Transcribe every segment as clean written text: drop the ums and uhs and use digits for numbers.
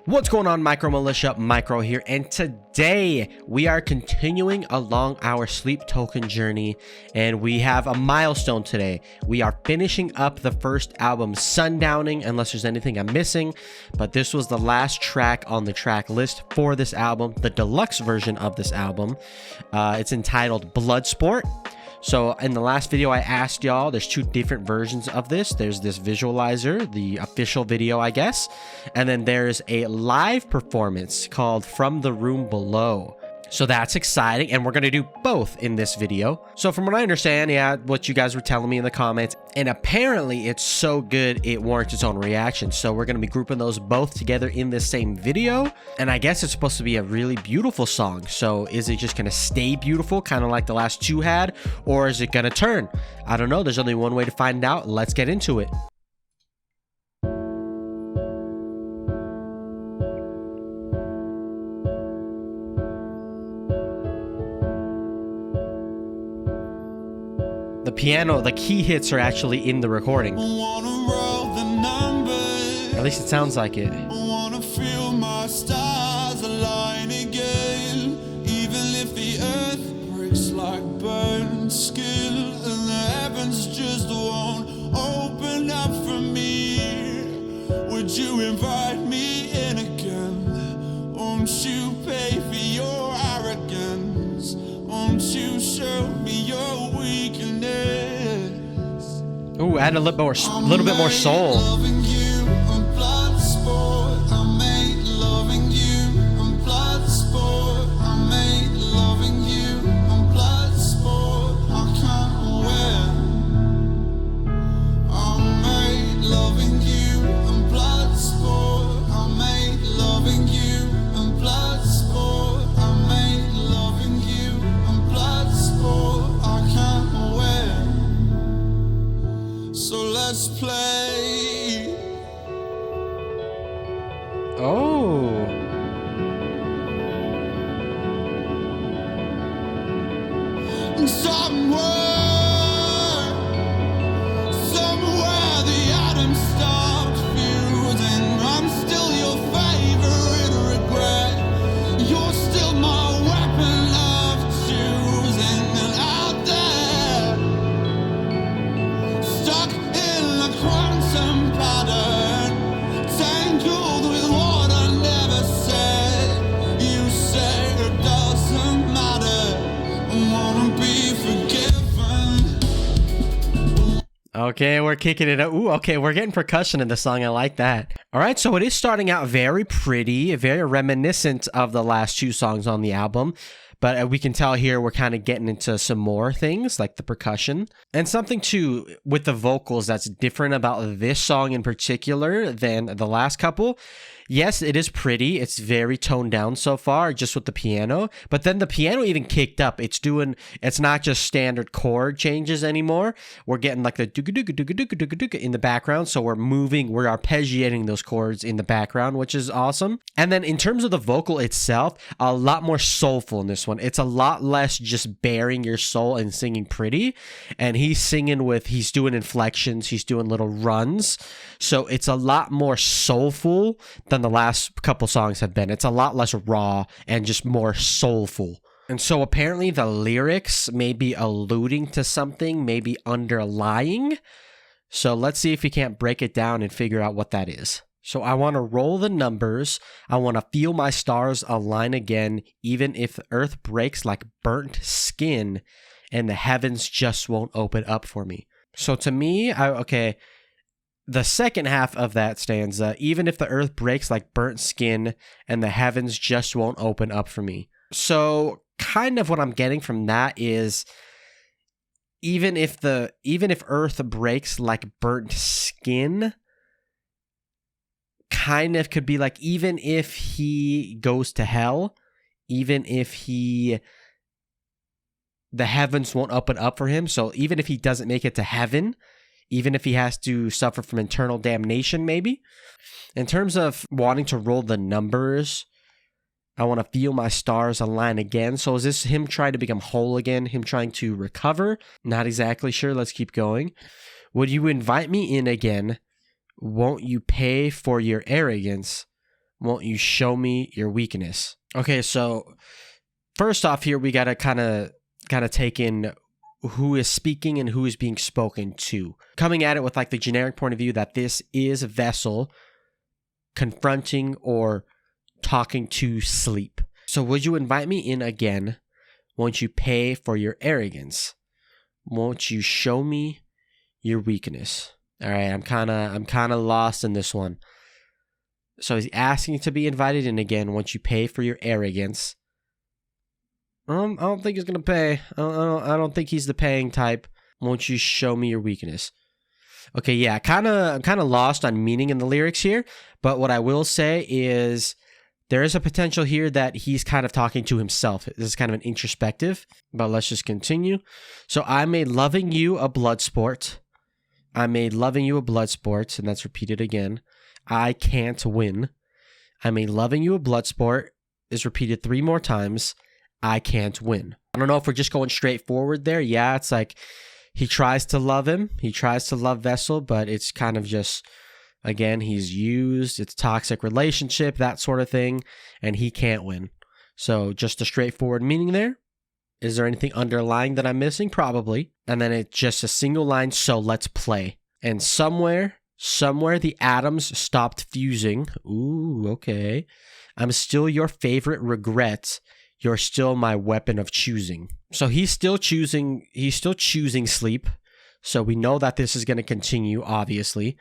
What's going on, Micro Militia? Micro here, and today we are continuing along our sleep token journey, and we have a milestone today. We are finishing up the first album, Sundowning, unless there's anything I'm missing, but this was the last track on the track list for this album, the deluxe version of this album. It's entitled Bloodsport. So in the last video I asked y'all, there's two different versions of this. There's this visualizer, the official video, I guess. And then there's a live performance called From the Room Below. So that's exciting, and we're going to do both in this video. So from what I understand, yeah, what you guys were telling me in the comments, and apparently it's so good it warrants its own reaction. So we're going to be grouping those both together in this same video, and I guess it's supposed to be a really beautiful song. So is it just going to stay beautiful, kind of like the last two had, or is it going to turn? I don't know. There's only one way to find out. Let's get into it. The piano, the key hits are actually in the recording. At least it sounds like it. I wanna feel my stars align again, even if the earth breaks like burnt skin and the heavens just won't open up for me. Would you invite me in again? Won't you pay for your arrogance? Won't you show me your weakness? Ooh, add a little bit more soul. Let's play. Oh. Somewhere the atoms stopped fusing. I'm still your favorite regret. You're still my weapon of choosing. And out there, stuck quantum pattern, tangled with what I never said. You say it doesn't matter. I wanna be forgiven. Okay, we're kicking it up. Ooh, okay, we're getting percussion in the song. I like that. All right, so it is starting out very pretty, very reminiscent of the last two songs on the album. But we can tell here we're kind of getting into some more things like the percussion. And something too with the vocals that's different about this song in particular than the last couple. Yes, it is pretty. It's very toned down so far, just with the piano. But then the piano even kicked up. It's not just standard chord changes anymore. We're getting like the dooga in the background. So we're arpeggiating those chords in the background, which is awesome. And then in terms of the vocal itself, a lot more soulful in this one. It's a lot less just bearing your soul and singing pretty. And he's doing inflections. He's doing little runs. So it's a lot more soulful than the last couple songs have been. It's a lot less raw and just more soulful. And so apparently the lyrics may be alluding to something, maybe underlying. So let's see if we can't break it down and figure out what that is. So I want to roll the numbers. I want to feel my stars align again, even if the earth breaks like burnt skin and the heavens just won't open up for me. So to me, the second half of that stanza, even if the earth breaks like burnt skin and the heavens just won't open up for me. So kind of what I'm getting from that is even if earth breaks like burnt skin, kind of could be like, even if he goes to hell, even if the heavens won't open up for him. So even if he doesn't make it to heaven, even if he has to suffer from eternal damnation, maybe. In terms of wanting to roll the numbers, I want to feel my stars align again. So is this him trying to become whole again? Him trying to recover? Not exactly sure. Let's keep going. Would you invite me in again? Won't you pay for your arrogance? Won't you show me your weakness? Okay, so first off here, we got to kind of take in who is speaking and who is being spoken to. Coming at it with like the generic point of view that this is Vessel confronting or talking to Sleep. So would you invite me in again? Won't you pay for your arrogance? Won't you show me your weakness? All right, I'm kind of lost in this one. So he's asking to be invited in again. Won't you pay for your arrogance? I don't think he's gonna pay. I don't think he's the paying type. Won't you show me your weakness? Okay, yeah, I'm kind of lost on meaning in the lyrics here. But what I will say is there is a potential here that he's kind of talking to himself. This is kind of an introspective. But let's just continue. So I made loving you a blood sport. I made loving you a blood sport, and that's repeated again. I can't win. I made loving you a blood sport is repeated 3 more times. I can't win. I don't know if we're just going straight forward there. Yeah, it's like he tries to love him. He tries to love Vessel, but it's kind of just, again, he's used. It's toxic relationship, that sort of thing, and he can't win. So just a straightforward meaning there. Is there anything underlying that I'm missing? Probably. And then it's just a single line, so let's play. And somewhere the atoms stopped fusing. Ooh, okay. I'm still your favorite regret. You're still my weapon of choosing. So he's still choosing Sleep. So we know that this is going to continue, obviously.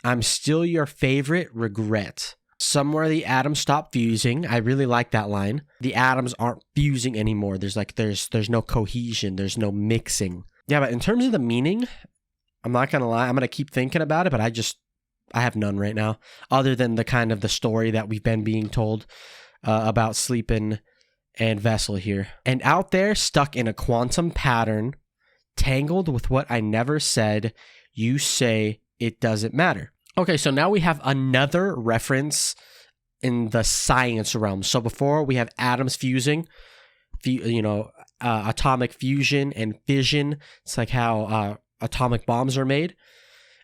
I'm still your favorite regret. Somewhere the atoms stop fusing. I really like that line. The atoms aren't fusing anymore. There's no cohesion. There's no mixing. Yeah, but in terms of the meaning, I'm not going to lie. I'm going to keep thinking about it, but I have none right now, other than the kind of the story that we've been being told about Sleep and Vessel here. And out there, stuck in a quantum pattern, tangled with what I never said, you say it doesn't matter. Okay, so now we have another reference in the science realm. So before we have atoms fusing, atomic fusion and fission. It's like how atomic bombs are made.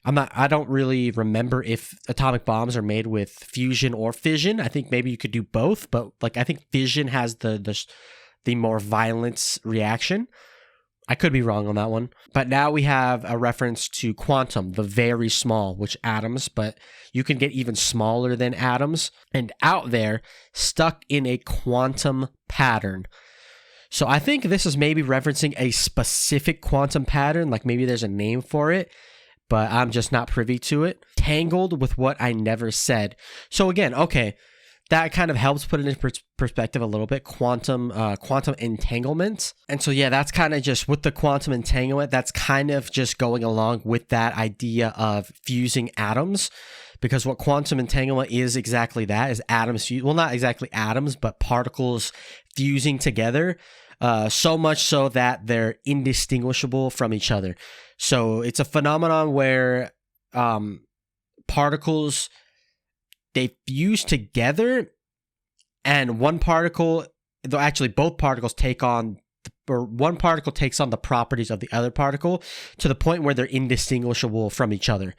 I don't really remember if atomic bombs are made with fusion or fission. I think maybe you could do both, but like I think fission has the more violent reaction. I could be wrong on that one. But now we have a reference to quantum, the very small, which atoms, but you can get even smaller than atoms. And out there, stuck in a quantum pattern. So I think this is maybe referencing a specific quantum pattern, like maybe there's a name for it, but I'm just not privy to it. Tangled with what I never said. So again, okay, that kind of helps put it in perspective a little bit. Quantum entanglement. And so, yeah, that's kind of just with the quantum entanglement, that's kind of just going along with that idea of fusing atoms. Because what quantum entanglement is exactly that, is atoms, well, not exactly atoms, but particles fusing together. So much so that they're indistinguishable from each other. So it's a phenomenon where particles, they fuse together, and one particle, though actually both particles one particle takes on the properties of the other particle to the point where they're indistinguishable from each other.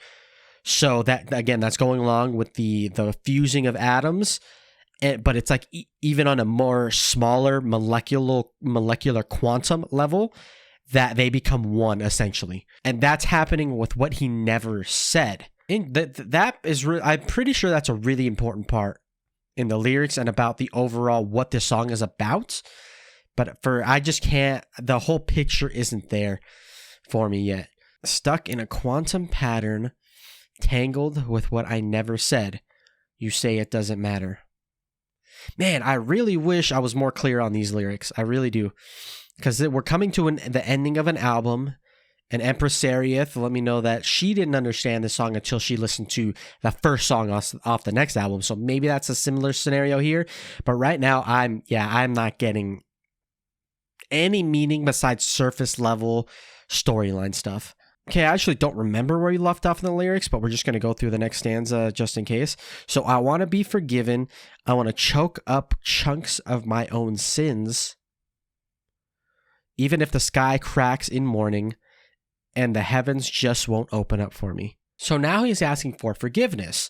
So that, again, that's going along with the fusing of atoms, but it's like even on a more smaller molecular quantum level that they become one, essentially. And that's happening with what he never said. And that is I'm pretty sure that's a really important part in the lyrics and about the overall what this song is about. But I just can't, the whole picture isn't there for me yet. Stuck in a quantum pattern, tangled with what I never said. You say it doesn't matter. Man, I really wish I was more clear on these lyrics. I really do. Because we're coming to the ending of an album. And Empress Seriath let me know that she didn't understand this song until she listened to the first song off the next album. So maybe that's a similar scenario here. But right now, I'm not getting any meaning besides surface level storyline stuff. Okay, I actually don't remember where you left off in the lyrics, but we're just going to go through the next stanza just in case. So I want to be forgiven. I want to choke up chunks of my own sins. Even if the sky cracks in morning, and the heavens just won't open up for me. So now he's asking for forgiveness.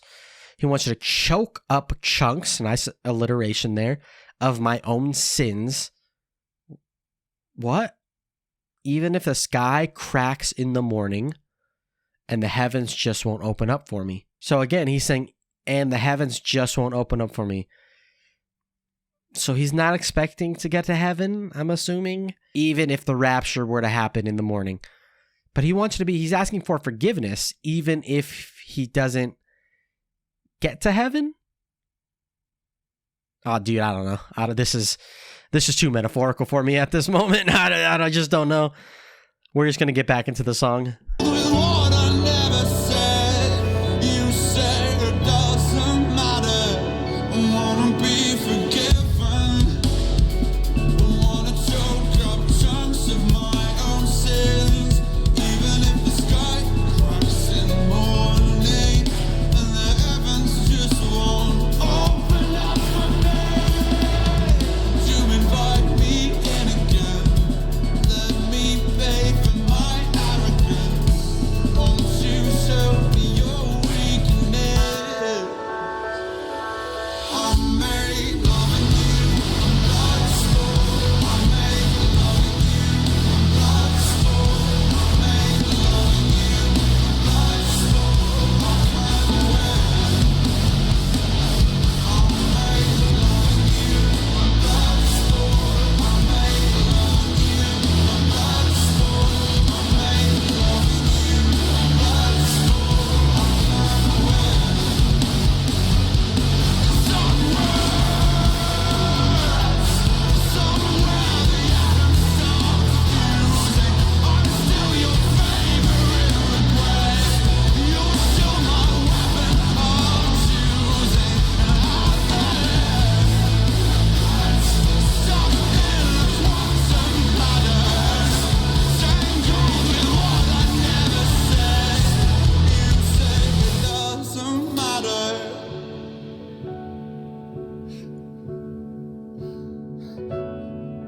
He wants you to choke up chunks, nice alliteration there, of my own sins. What? Even if the sky cracks in the morning and the heavens just won't open up for me. So again, he's saying, and the heavens just won't open up for me. So he's not expecting to get to heaven, I'm assuming, even if the rapture were to happen in the morning. But he wants you to be, he's asking for forgiveness, even if he doesn't get to heaven? Oh, dude, I don't know. This is too metaphorical for me at this moment. I just don't know. We're just going to get back into the song.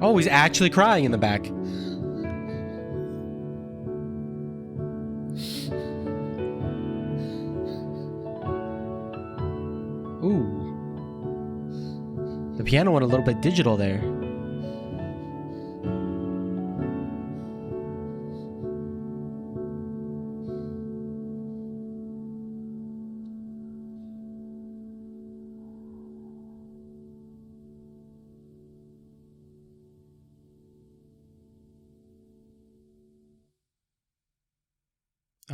Oh, he's actually crying in the back. Ooh. The piano went a little bit digital there.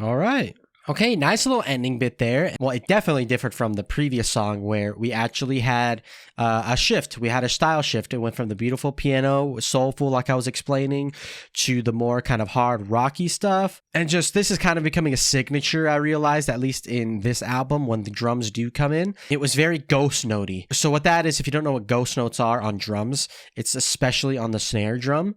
All right. Okay, nice little ending bit there. Well, it definitely differed from the previous song where we actually had a shift. We had a style shift. It went from the beautiful piano, soulful, like I was explaining, to the more kind of hard, rocky stuff. And just this is kind of becoming a signature, I realized, at least in this album, when the drums do come in. It was very ghost notey. So what that is, if you don't know what ghost notes are on drums, it's especially on the snare drum,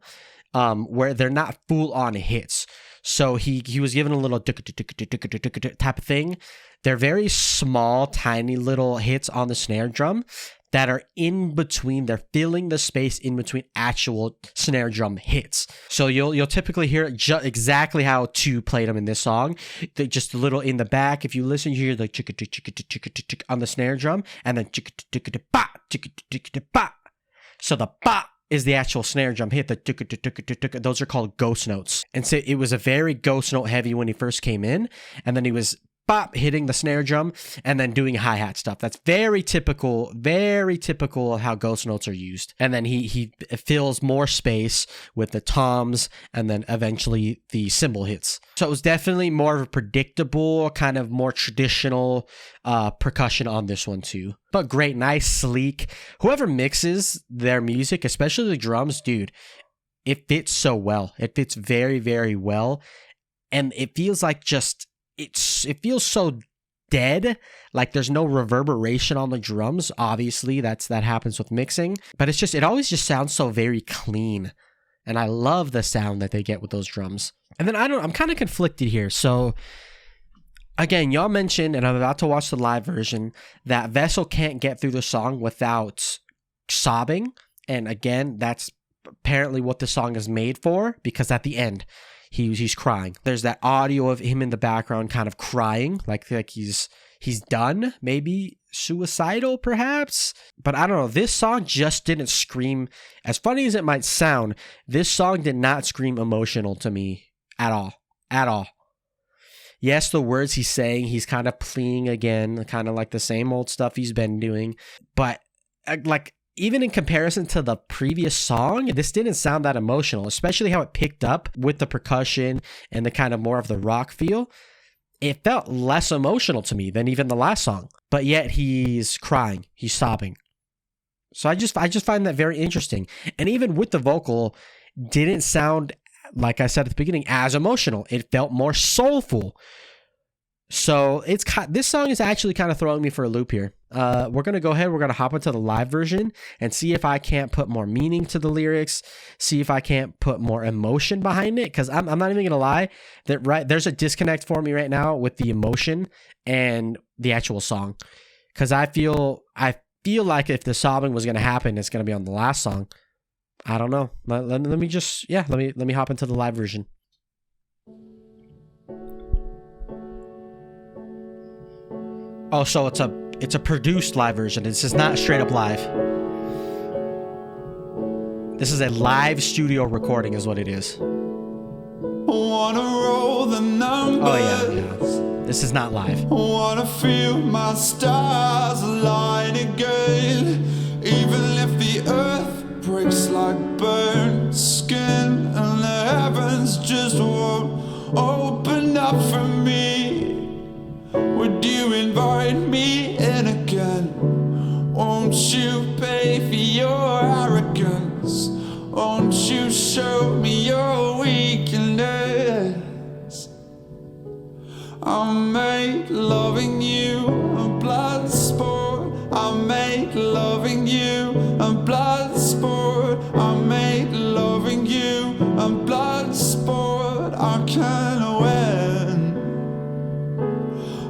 where they're not full-on hits. So he was given a little type of thing. They're very small, tiny little hits on the snare drum that are in between. They're filling the space in between actual snare drum hits. So you'll typically hear exactly how 2 played them in this song. They're just a little in the back. If you listen, you hear the on the snare drum, and then so the ba is the actual snare drum hit. The those are called ghost notes. And so it was a very ghost note heavy when he first came in, and then he was bop hitting the snare drum and then doing hi-hat stuff. That's very typical of how ghost notes are used. And then he fills more space with the toms and then eventually the cymbal hits. So it was definitely more of a predictable, kind of more traditional percussion on this one too. But great, nice, sleek. Whoever mixes their music, especially the drums, dude, it fits so well. It fits very, very well. And it feels like just it feels so dead, like there's no reverberation on the drums. Obviously, that happens with mixing, but it always just sounds so very clean, and I love the sound that they get with those drums. And then I'm kind of conflicted here. So again, y'all mentioned, and I'm about to watch the live version, that Vessel can't get through the song without sobbing, and again, that's apparently what the song is made for, because at the end he's crying. There's that audio of him in the background kind of crying, like he's he's done, maybe suicidal perhaps, but I don't know. This song just didn't scream, as funny as it might sound, this song did not scream emotional to me at all. Yes, the words he's saying, he's kind of pleading again, kind of like the same old stuff he's been doing, but like even in comparison to the previous song, this didn't sound that emotional, especially how it picked up with the percussion and the kind of more of the rock feel. It felt less emotional to me than even the last song, but yet he's crying, he's sobbing. So I just find that very interesting. And even with the vocal, didn't sound, like I said at the beginning, as emotional. It felt more soulful. So this song is actually kind of throwing me for a loop here. We're going to go ahead. We're going to hop into the live version and see if I can't put more meaning to the lyrics, see if I can't put more emotion behind it. Because I'm not even going to lie, there's a disconnect for me right now with the emotion and the actual song. Because I feel like if the sobbing was going to happen, it's going to be on the last song. I don't know. Let me hop into the live version. Oh, so it's a produced live version. This is not straight up live. This is a live studio recording is what it is. Wanna roll the numbers. Oh yeah. This is not live. Wanna feel my stars align again. Even if the earth breaks like burnt skin and the heavens just won't open up for me. Would you invite me in again? Won't you pay for your arrogance? Won't you show me your weakness? I made loving you a blood sport. I made loving you a blood sport. I made loving you a blood sport. I can't win.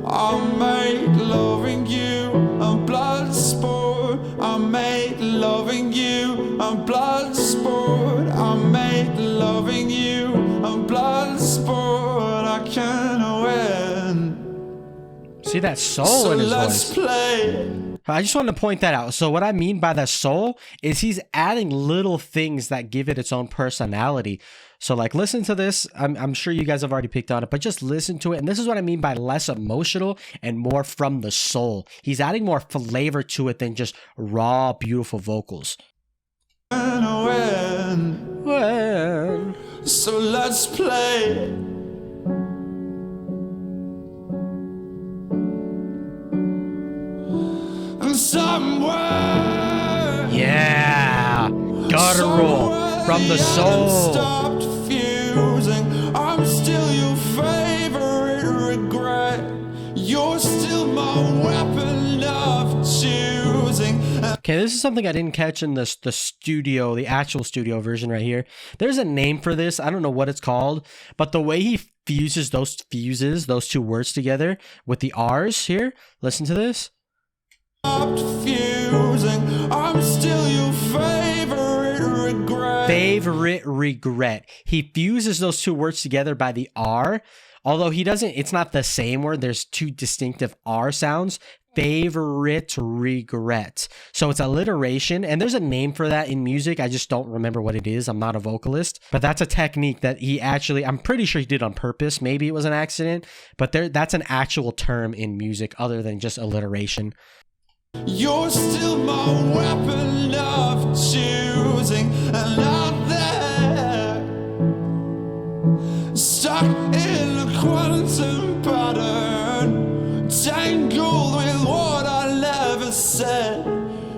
I made loving you a blood sport. I made loving you a blood sport. I made loving you a blood sport. I can't win. See that soul in his voice. Play. I just wanted to point that out. So what I mean by that soul is he's adding little things that give it its own personality. So like listen to this. I'm sure you guys have already picked on it, but just listen to it. And this is what I mean by less emotional and more from the soul. He's adding more flavor to it than just raw, beautiful vocals. When. So let's play. Somewhere. Yeah. Guttural from the soul. Stopped fusing. I'm still your favorite regret. You're still my weapon of choosing. Okay, this is something I didn't catch in the actual studio version right here. There's a name for this. I don't know what it's called, but the way he fuses those two words together with the R's here. Listen to this. Fusing. I'm still your favorite regret. Favorite regret. He fuses those two words together by the R, although he doesn't, it's not the same word. There's two distinctive R sounds. Favorite regret. So it's alliteration, and there's a name for that in music. I just don't remember what it is. I'm not a vocalist, but that's a technique that he actually, I'm pretty sure he did on purpose. Maybe it was an accident, but that's an actual term in music other than just alliteration. You're still my weapon of choosing, and out there, stuck in a quantum pattern, tangled with what I never said.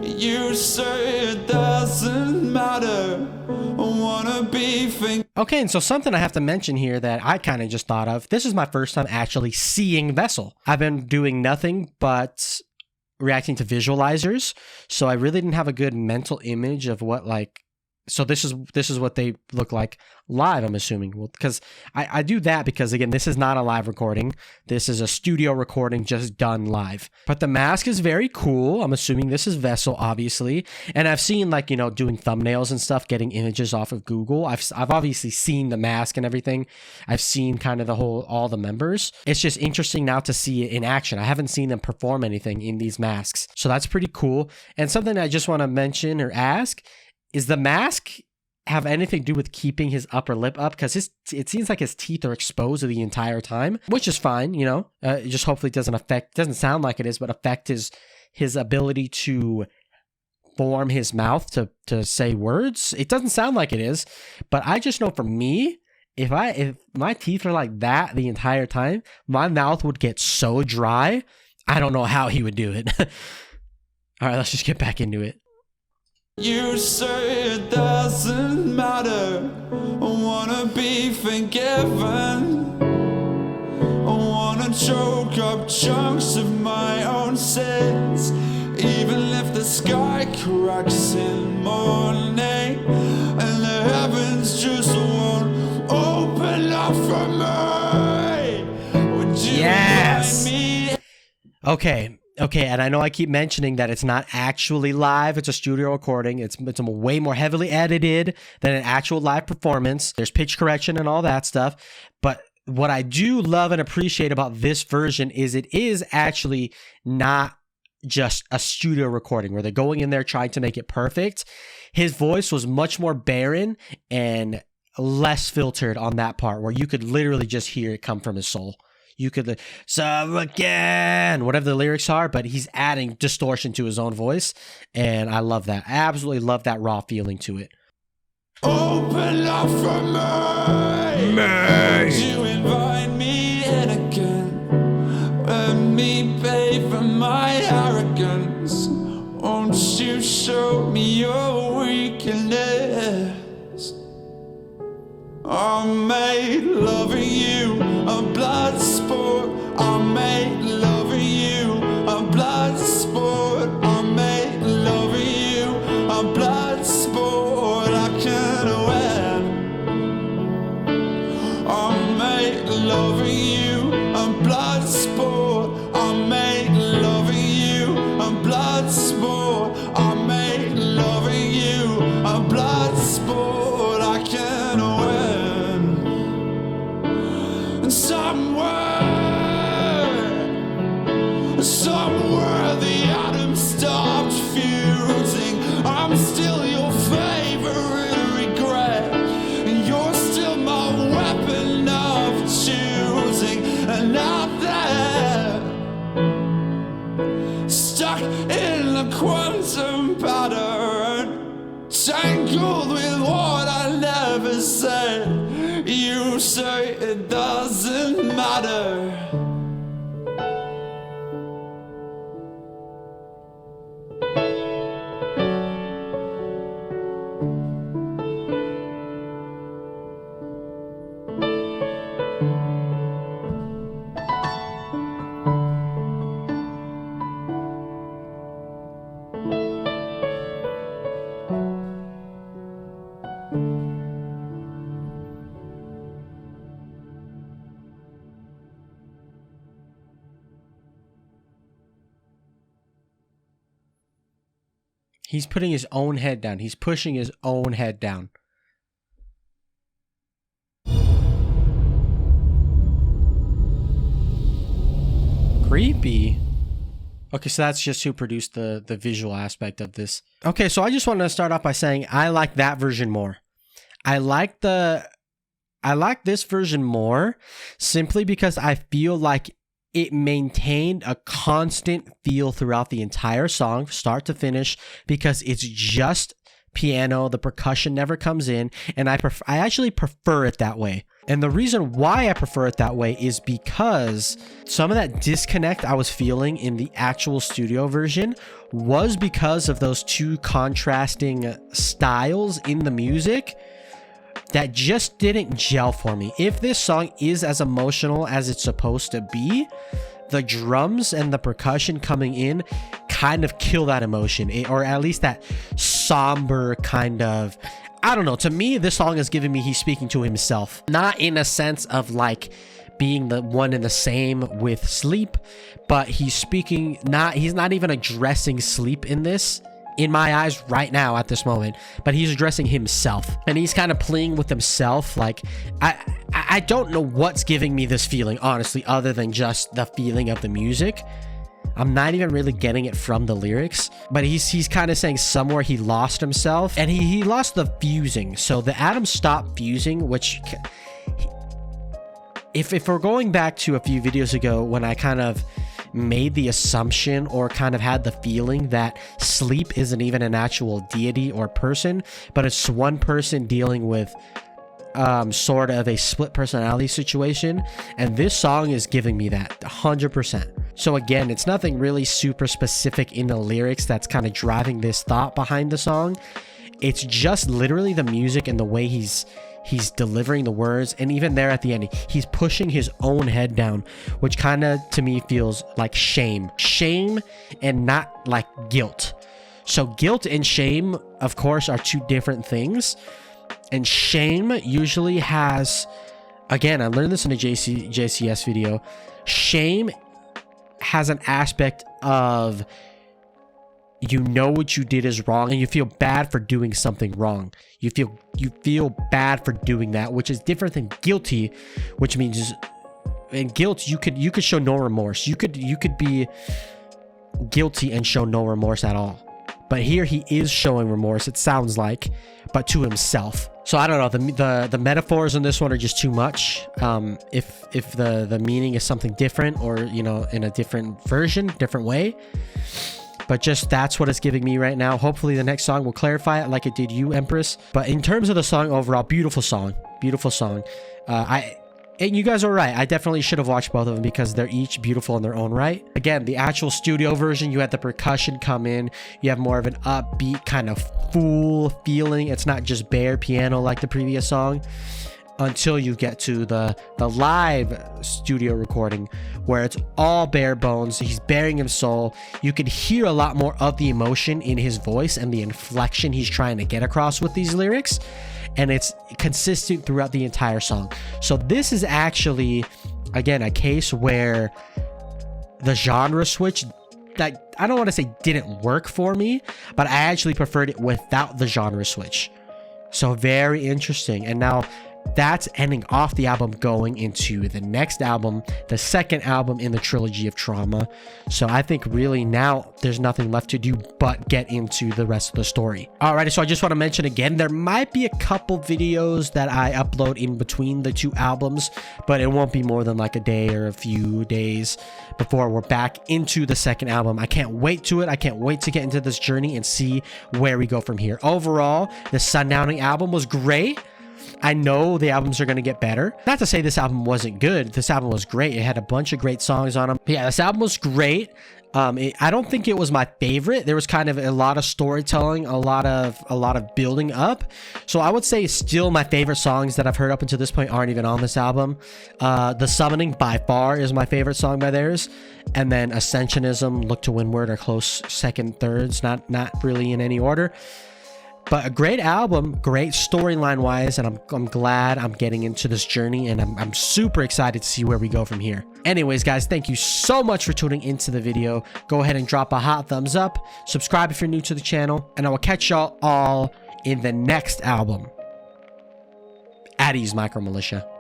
You say it doesn't matter. I wanna be thinking. Okay, and so something I have to mention here that I kind of just thought of. This is my first time actually seeing Vessel. I've been doing nothing but reacting to visualizers, so I really didn't have a good mental image of what like So this is what they look like live, I'm assuming. Well, because I do that because, again, this is not a live recording. This is a studio recording just done live. But the mask is very cool. I'm assuming this is Vessel, obviously. And I've seen, like, you know, doing thumbnails and stuff, getting images off of Google. I've obviously seen the mask and everything. I've seen kind of all the members. It's just interesting now to see it in action. I haven't seen them perform anything in these masks. So that's pretty cool. And something I just want to mention or ask, is the mask have anything to do with keeping his upper lip up? Because it seems like his teeth are exposed the entire time, which is fine, you know. It just hopefully doesn't sound like it is, but affect his ability to form his mouth to say words. It doesn't sound like it is, but I just know for me, if my teeth are like that the entire time, my mouth would get so dry. I don't know how he would do it. All right, let's just get back into it. You say it doesn't matter. I wanna be forgiven. I wanna choke up chunks of my own sins. Even if the sky cracks in morning and the heavens just won't open up for me, would you Yes. invite me? Okay, and I know I keep mentioning that it's not actually live. It's a studio recording. It's way more heavily edited than an actual live performance. There's pitch correction and all that stuff. But what I do love and appreciate about this version is it is actually not just a studio recording where they're going in there trying to make it perfect. His voice was much more barren and less filtered on that part, where you could literally just hear it come from his soul. You could, so again, whatever the lyrics are, but he's adding distortion to his own voice. And I love that. I absolutely love that raw feeling to it. Open up for me. Would you invite me in again? Let me pay for my arrogance. Won't you show me your weakness? I made loving you a blood sport. I made loving you a blood sport. I made loving you a blood sport. I can't win. I made loving you a blood sport. I made loving you a blood sport. I made loving you a blood sport. I can't win. Somewhere the atoms stopped fusing. I'm still your favorite regret, and you're still my weapon of choosing. And out there, stuck in a quantum pattern, tangled with what I never said. You say it doesn't matter. He's putting his own head down. He's pushing his own head down. Creepy. Okay, so that's just who produced the visual aspect of this. Okay, so I just wanted to start off by saying I like that version more. I like this version more simply because I feel like it maintained a constant feel throughout the entire song, start to finish, because it's just piano. The percussion never comes in, and I actually prefer it that way. And the reason why I prefer it that way is because some of that disconnect I was feeling in the actual studio version was because of those two contrasting styles in the music that just didn't gel for me. If this song is as emotional as it's supposed to be, the drums and the percussion coming in kind of kill that emotion, or at least that somber kind of, I don't know. To me, this song is giving me he's speaking to himself. Not in a sense of like being the one and the same with sleep, but he's not even addressing sleep in this, in my eyes right now at this moment, but he's addressing himself, and he's kind of playing with himself. Like I don't know what's giving me this feeling, honestly, other than just the feeling of the music. I'm not even really getting it from the lyrics, but he's kind of saying somewhere he lost himself, and he lost the fusing. So the atoms stopped fusing, which if we're going back to a few videos ago when I kind of made the assumption or kind of had the feeling that sleep isn't even an actual deity or person, but it's one person dealing with sort of a split personality situation, and this song is giving me that 100%. So again, it's nothing really super specific in the lyrics that's kind of driving this thought behind the song. It's just literally the music and the way he's delivering the words, and even there at the end, he's pushing his own head down, which kind of to me feels like shame and not like guilt. So guilt and shame, of course, are two different things. And shame usually has, again, I learned this in a JCS video, shame has an aspect of, you know what you did is wrong and you feel bad for doing something wrong. You feel bad for doing that, which is different than guilty, which means in guilt you could show no remorse. You could be guilty and show no remorse at all. But here he is showing remorse, it sounds like, but to himself. So I don't know, the metaphors in this one are just too much. If the meaning is something different, or you know, in a different version, different way. But just that's what it's giving me right now. Hopefully the next song will clarify it like it did you, Empress. But in terms of the song overall, beautiful song. Beautiful song. And you guys are right. I definitely should have watched both of them because they're each beautiful in their own right. Again, the actual studio version, you had the percussion come in. You have more of an upbeat kind of full feeling. It's not just bare piano like the previous song. Until you get to the live studio recording where it's all bare bones. He's bearing his soul. You could hear a lot more of the emotion in his voice and the inflection he's trying to get across with these lyrics, and it's consistent throughout the entire song. So this is actually, again, a case where the genre switch, that I don't want to say didn't work for me, but I actually preferred it without the genre switch. So very interesting. And now that's ending off the album, going into the next album, the second album in the trilogy of Trauma. So I think really now there's nothing left to do but get into the rest of the story. Alrighty, so I just want to mention again, there might be a couple videos that I upload in between the two albums, but it won't be more than like a day or a few days before we're back into the second album. I can't wait to it. I can't wait to get into this journey and see where we go from here. Overall, the Sundowning album was great. I know the albums are going to get better. Not to say this album wasn't good. This album was great. It had a bunch of great songs on them. But yeah, this album was great. I don't think it was my favorite. There was kind of a lot of storytelling, a lot of building up. So I would say still my favorite songs that I've heard up until this point aren't even on this album. The Summoning by far is my favorite song by theirs. And then Ascensionism, Look to Windward are close second, thirds, not really in any order. But a great album, great storyline wise, and I'm glad I'm getting into this journey, and I'm super excited to see where we go from here. Anyways, guys, thank you so much for tuning into the video. Go ahead and drop a hot thumbs up, subscribe if you're new to the channel, and I will catch y'all all in the next album. At ease, Micro Militia.